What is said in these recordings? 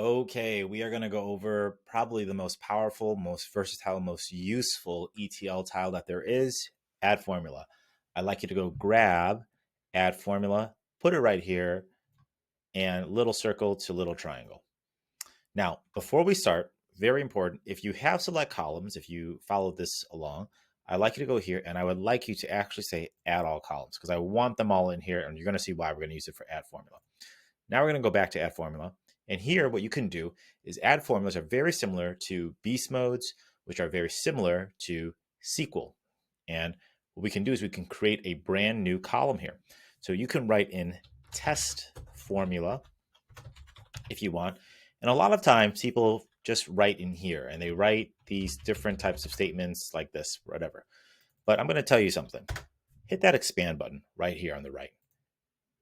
Okay, we are going to go over probably the most powerful, most versatile, most useful ETL tile that there is, add formula. I'd like you to go grab add formula, put it right here, and little circle to little triangle. Now, before we start, very important, if you have select columns, if you follow this along, I'd like you to go here and I would like you to actually say add all columns because I want them all in here and you're going to see why we're going to use it for add formula. Now we're going to go back to add formula. And here, what you can do is add formulas are very similar to beast modes, which are very similar to SQL. And what we can do is we can create a brand new column here. So you can write in test formula if you want. And a lot of times people just write in here and they write these different types of statements like this, whatever. But I'm going to tell you something. Hit that expand button right here on the right.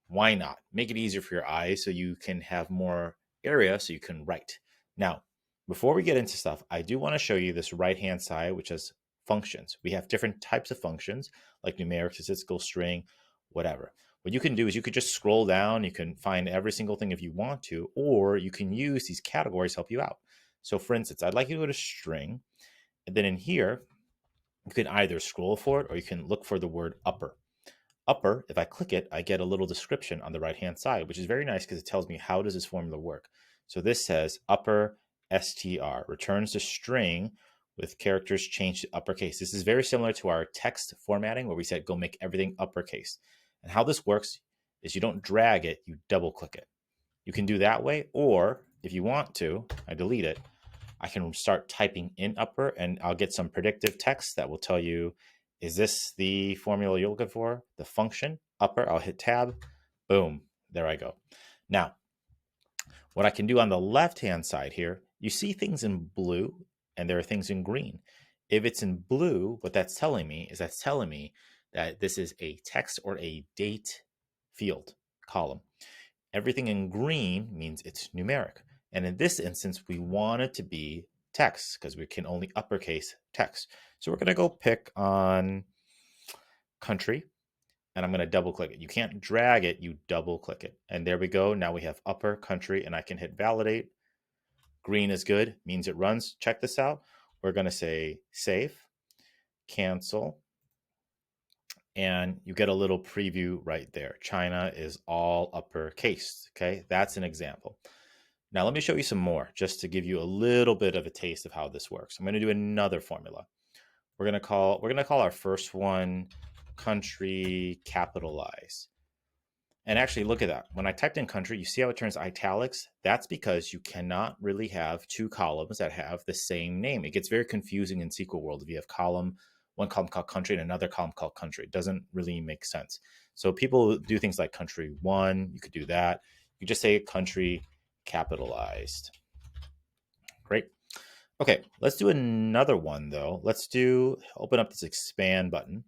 Why not? Make it easier for your eyes so you can have more area so you can write. Now, before we get into stuff, I do want to show you this right-hand side, which is functions. We have different types of functions like numeric, statistical, string, whatever. What you can do is you could just scroll down. You can find every single thing if you want to, or you can use these categories to help you out. So for instance, I'd like you to go to string, and then in here, you can either scroll for it or you can look for the word upper. Upper, if I click it, I get a little description on the right-hand side, which is very nice because it tells me how does this formula work. So this says upper str, returns the string with characters changed to uppercase. This is very similar to our text formatting where we said go make everything uppercase. And how this works is you don't drag it, you double click it. You can do that way, or if you want to, I delete it, I can start typing in upper and I'll get some predictive text that will tell you, is this the formula you're looking for? The function upper, I'll hit tab, boom, there I go. Now, what I can do on the left-hand side here, you see things in blue and there are things in green. If it's in blue, what that's telling me is that this is a text or a date field column. Everything in green means it's numeric. And in this instance, we want it to be text because we can only uppercase text. So we're going to go pick on country and I'm going to double click it. You can't drag it, you double click it. And there we go. Now we have upper country and I can hit validate. Green is good, means it runs. Check this out. We're going to say save, cancel, and you get a little preview right there. China is all uppercase. Okay, that's an example. Now let me show you some more just to give you a little bit of a taste of how this works. I'm going to do another formula. We're going to call our first one country capitalize. And actually look at that. When I typed in country, you see how it turns italics? That's because you cannot really have two columns that have the same name. It gets very confusing in SQL world if you have one column called country and another column called country. It doesn't really make sense. So people do things like country one, you could do that. You just say country capitalized. Great. Okay, let's do another one though. Open up this expand button.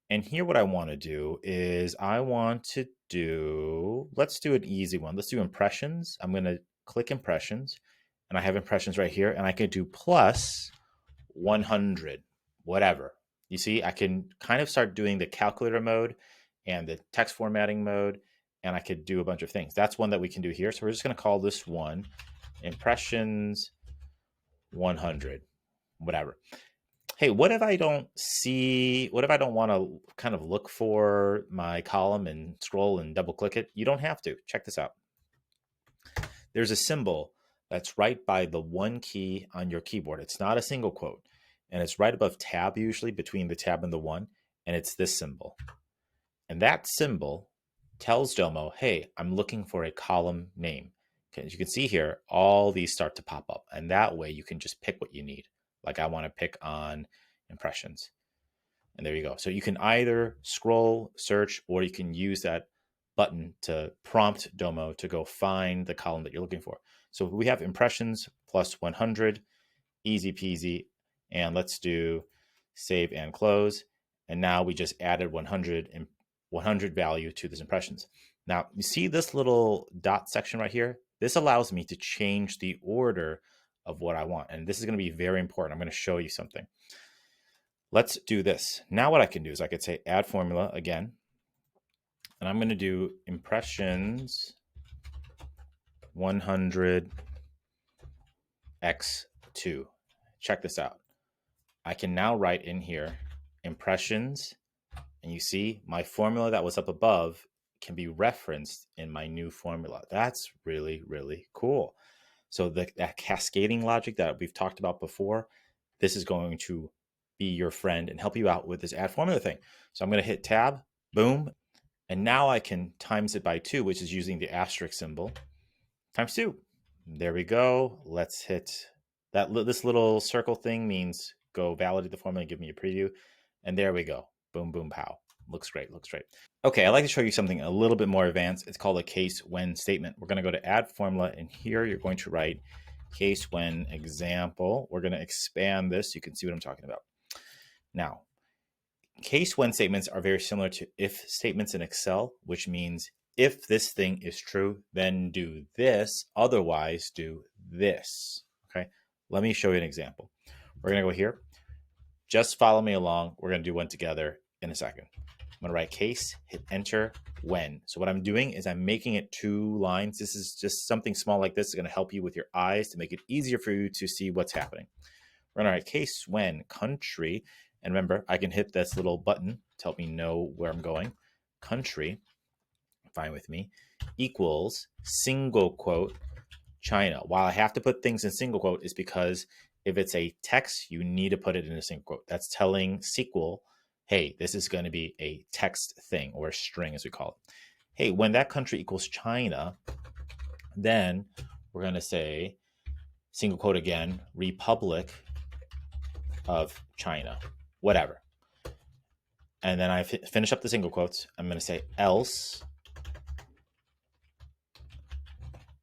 And here what I want to do is let's do an easy one. Let's do impressions. I'm going to click impressions and I have impressions right here and I can do plus 100, whatever. You see, I can kind of start doing the calculator mode and the text formatting mode, and I could do a bunch of things. That's one that we can do here. So we're just going to call this one impressions 100, whatever. Hey, what if I don't want to kind of look for my column and scroll and double click it? You don't have to. Check this out. There's a symbol that's right by the one key on your keyboard. It's not a single quote, and it's right above tab, usually between the tab and the one, and it's this symbol. And that symbol tells Domo, hey, I'm looking for a column name. As you can see here, all these start to pop up, and that way you can just pick what you need. Like I want to pick on impressions. And there you go. So you can either scroll, search, or you can use that button to prompt Domo to go find the column that you're looking for. So we have impressions plus 100, easy peasy. And let's do save and close. And now we just added 100 value to these impressions. Now you see this little dot section right here? This allows me to change the order of what I want. And this is going to be very important. I'm going to show you something. Let's do this. Now what I can do is I could say add formula again. And I'm going to do impressions 100 x2. Check this out. I can now write in here impressions, and you see my formula that was up above can be referenced in my new formula. That's really, really cool. So that cascading logic that we've talked about before, this is going to be your friend and help you out with this add formula thing. So I'm going to hit tab, boom, and now I can times it by 2, which is using the asterisk symbol, times 2. There we go. Let's hit that. This little circle thing means go validate the formula and give me a preview. And there we go. Boom, boom, pow. Looks great, looks great. Okay, I'd like to show you something a little bit more advanced. It's called a case when statement. We're going to go to add formula, and here you're going to write case when example. We're going to expand this so you can see what I'm talking about. Now, case when statements are very similar to if statements in Excel, which means if this thing is true, then do this, otherwise do this. Okay, let me show you an example. We're going to go here. Just follow me along. We're going to do one together in a second. I'm going to write case, hit enter, when. So what I'm doing is I'm making it 2 lines. This is just something small like this. It's going to help you with your eyes to make it easier for you to see what's happening. We're going to write case when country. And remember, I can hit this little button to help me know where I'm going. Country, fine with me, equals single quote China. While I have to put things in single quote is because if it's a text, you need to put it in a single quote. That's telling SQL, hey, this is going to be a text thing, or a string as we call it. Hey, when that country equals China, then we're going to say, single quote again, Republic of China, whatever. And then I finish up the single quotes. I'm going to say else.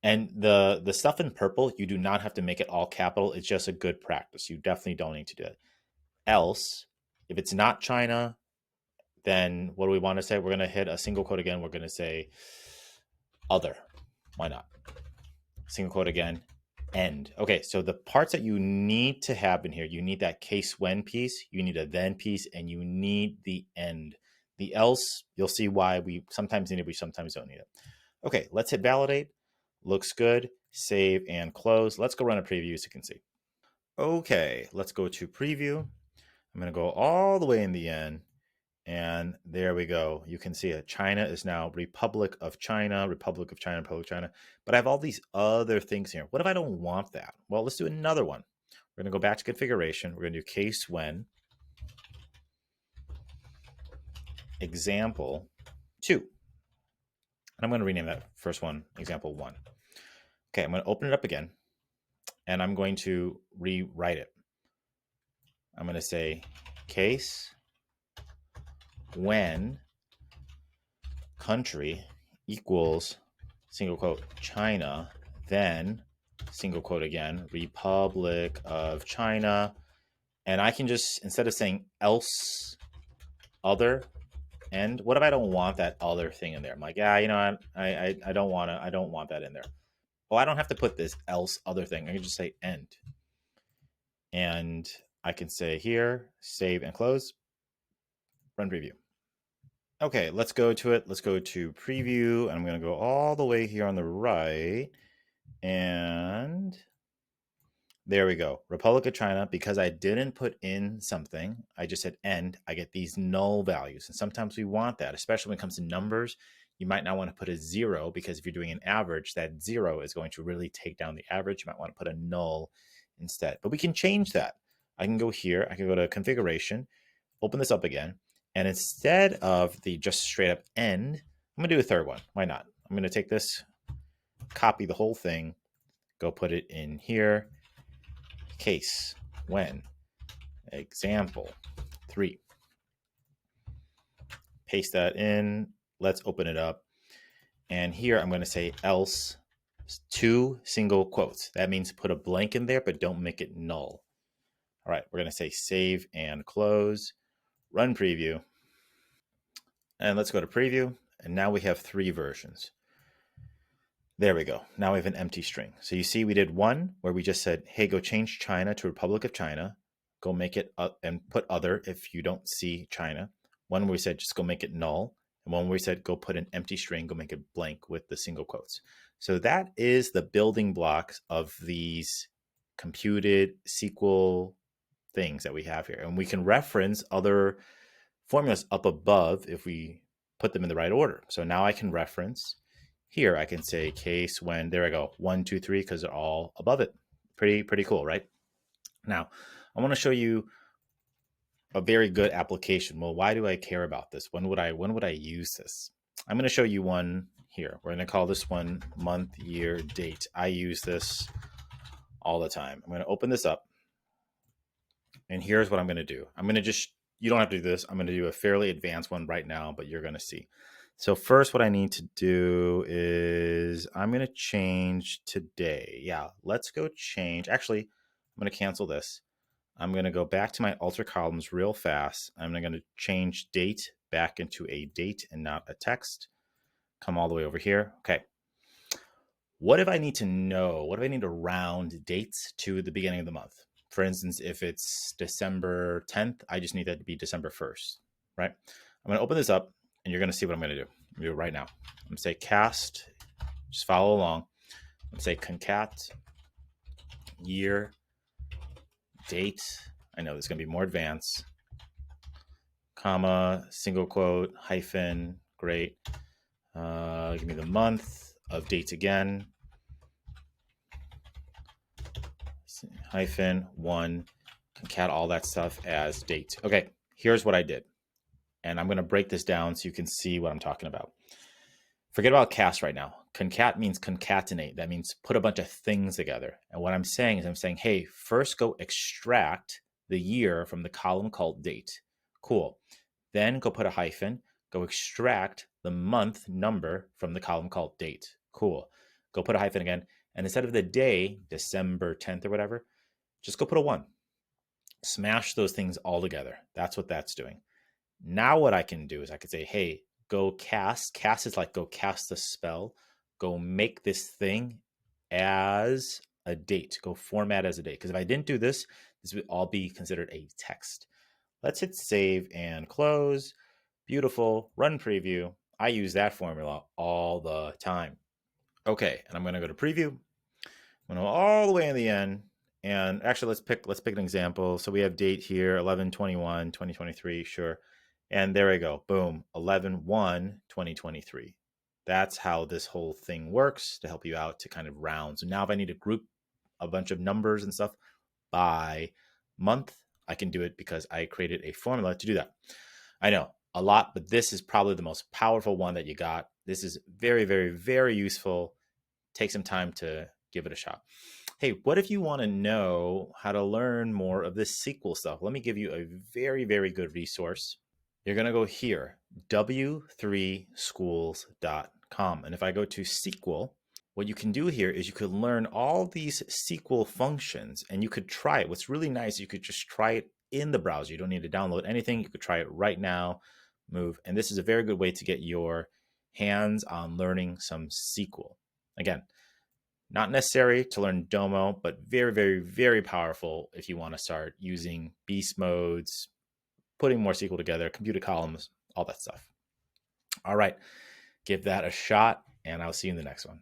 And the stuff in purple, you do not have to make it all capital. It's just a good practice. You definitely don't need to do it. Else, if it's not China, then what do we want to say? We're going to hit a single quote again. We're going to say other. Why not? Single quote again, end. Okay, so the parts that you need to have in here, you need that case when piece, you need a then piece, and you need the end. The else, you'll see why we sometimes need it, we sometimes don't need it. Okay, let's hit validate. Looks good. Save and close. Let's go run a preview so you can see. Okay, let's go to preview. I'm going to go all the way in the end. And there we go. You can see it. China is now Republic of China, Republic of China, Republic of China. But I have all these other things here. What if I don't want that? Well, let's do another one. We're going to go back to configuration. We're going to do case when example 2. And I'm going to rename that first one example 1. Okay, I'm going to open it up again. And I'm going to rewrite it. I'm going to say case when country equals single quote China, then single quote again, Republic of China. And I can just, instead of saying else other, and what if I don't want that other thing in there? I'm like, yeah, you know, I don't want that in there. Oh, I don't have to put this else other thing. I can just say end. And I can say here, save and close, run preview. Okay, let's go to it. Let's go to preview. I'm going to go all the way here on the right. And there we go. Republic of China, because I didn't put in something, I just said end, I get these null values. And sometimes we want that, especially when it comes to numbers. You might not want to put a 0 because if you're doing an average, that 0 is going to really take down the average. You might want to put a null instead. But we can change that. I can go here. I can go to configuration, open this up again. And instead of the just straight up end, I'm going to do a third one. Why not? I'm going to take this, copy the whole thing, go put it in here. Case when example 3. Paste that in. Let's open it up. And here I'm going to say else 2 single quotes. That means put a blank in there, but don't make it null. All right, we're going to say save and close, run preview. And let's go to preview. And now we have 3 versions. There we go. Now we have an empty string. So you see we did one where we just said, hey, go change China to Republic of China. Go make it up and put other if you don't see China. One where we said, just go make it null. And one where we said, go put an empty string, go make it blank with the single quotes. So that is the building blocks of these computed SQL things that we have here. And we can reference other formulas up above if we put them in the right order. So now I can reference here. I can say case when, there I go, 1, 2, 3, because they're all above it. Pretty cool, right? Now, I want to show you a very good application. Well, why do I care about this? When would I use this? I'm going to show you one here. We're going to call this one month, year, date. I use this all the time. I'm going to open this up. And here's what I'm going to do. I'm going to just, you don't have to do this. I'm going to do a fairly advanced one right now, but you're going to see. So first, what I need to do is I'm going to change today. Yeah, let's go change. Actually, I'm going to cancel this. I'm going to go back to my alter columns real fast. I'm going to change date back into a date and not a text. Come all the way over here. Okay. What if I need to know? What if I need to round dates to the beginning of the month? For instance, if it's December 10th, I just need that to be December 1st, right? I'm going to open this up and you're going to see what I'm going to do. I'm going to do it right now. I'm going to say cast, just follow along. I'm going to say concat year date. I know this is going to be more advanced. Comma, single quote, hyphen, great. Give me the month of dates again. Hyphen, 1, concat all that stuff as date. Okay, here's what I did. And I'm going to break this down so you can see what I'm talking about. Forget about cast right now. Concat means concatenate. That means put a bunch of things together. And what I'm saying is I'm saying, hey, first go extract the year from the column called date. Cool. Then go put a hyphen. Go extract the month number from the column called date. Cool. Go put a hyphen again. And instead of the day, December 10th or whatever, just go put a 1. Smash those things all together. That's what that's doing. Now what I can do is I could say, hey, go cast. Cast is like go cast the spell. Go make this thing as a date. Go format as a date. Because if I didn't do this, this would all be considered a text. Let's hit save and close. Beautiful. Run preview. I use that formula all the time. Okay, and I'm going to go to preview. I'm going to go all the way in the end. And actually, let's pick an example. So we have date here, 11/21/2023. Sure. And there we go. Boom. 11/1/2023. That's how this whole thing works to help you out to kind of round. So now if I need to group a bunch of numbers and stuff by month, I can do it because I created a formula to do that. I know a lot, but this is probably the most powerful one that you got. This is very, very, very useful. Take some time to give it a shot. Hey, what if you want to know how to learn more of this SQL stuff? Let me give you a very, very good resource. You're going to go here, w3schools.com. And if I go to SQL, what you can do here is you could learn all these SQL functions and you could try it. What's really nice, you could just try it in the browser. You don't need to download anything. You could try it right now, move. And this is a very good way to get your hands on learning some SQL. Again, not necessary to learn Domo, but very, very, very powerful if you want to start using beast modes, putting more SQL together, computer columns, all that stuff. All right, give that a shot, and I'll see you in the next one.